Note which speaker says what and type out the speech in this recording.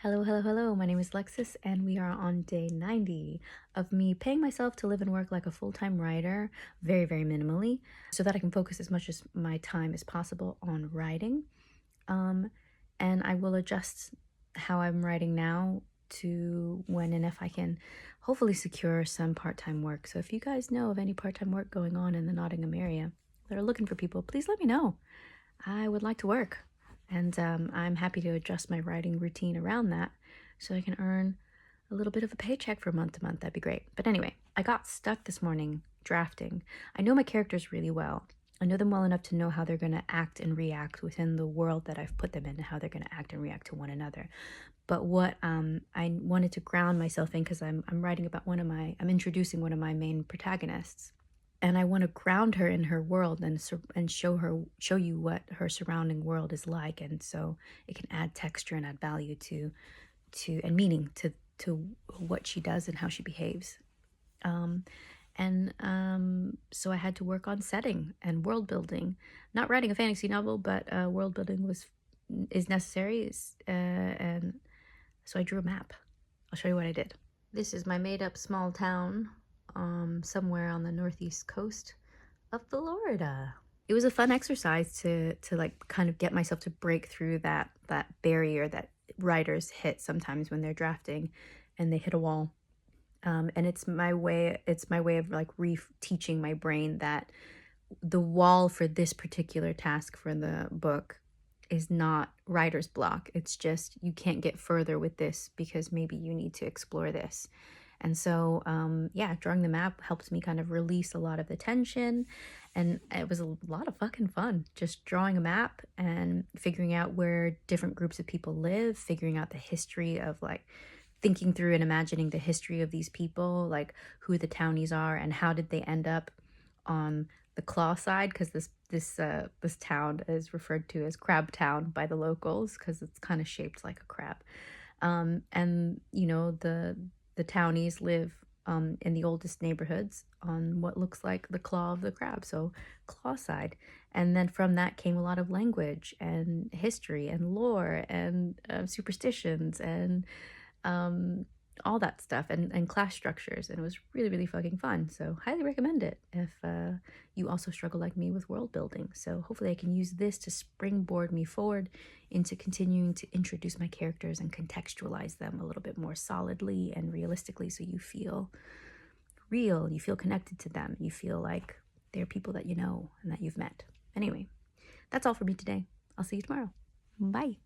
Speaker 1: Hello, hello, hello. My name is Lexus, and we are on day 90 of me paying myself to live and work like a full-time writer, very, very minimally, so that I can focus as much as my time as possible on writing. Um, and I will adjust how I'm writing now to when and if I can hopefully secure some part-time work. So if you guys know of any part-time work going on in the Nottingham area that are looking for people, please let me know. I would like to work. And I'm happy to adjust my writing routine around that so I can earn a little bit of a paycheck from month to month. That'd be great. But anyway, I got stuck this morning drafting. I know my characters really well. I know them well enough to know how they're going to act and react within the world that I've put them in, and how they're going to act and react to one another. But what I wanted to ground myself in, because I'm writing about I'm introducing one of my main protagonists, and I want to ground her in her world and show you what her surrounding world is like, and so it can add texture and add value and meaning to what she does and how she behaves. So I had to work on setting and world building. Not writing a fantasy novel, but world building is necessary. And so I drew a map. I'll show you what I did. This is my made up small town somewhere on the northeast coast of Florida. It was a fun exercise to like kind of get myself to break through that barrier that writers hit sometimes when they're drafting and they hit a wall. And it's my way of like teaching my brain that the wall for this particular task for the book is not writer's block. It's just you can't get further with this because maybe you need to explore this. And so, yeah, drawing the map helps me kind of release a lot of the tension. And it was a lot of fucking fun just drawing a map and figuring out where different groups of people live, figuring out the history of like thinking through and imagining the history of these people, like who the townies are and how did they end up on the claw side, because this town is referred to as Crab Town by the locals because it's kind of shaped like a crab. And you know, the townies live in the oldest neighborhoods on what looks like the claw of the crab, so claw side. And then from that came a lot of language and history and lore and superstitions and um, all that stuff, and class structures. And it was really, really fucking fun. So highly recommend it if you also struggle like me with world building. So hopefully I can use this to springboard me forward into continuing to introduce my characters and contextualize them a little bit more solidly and realistically, so you feel real, you feel connected to them, you feel like they're people that you know and that you've met. Anyway, that's all for me today. I'll see you tomorrow. Bye.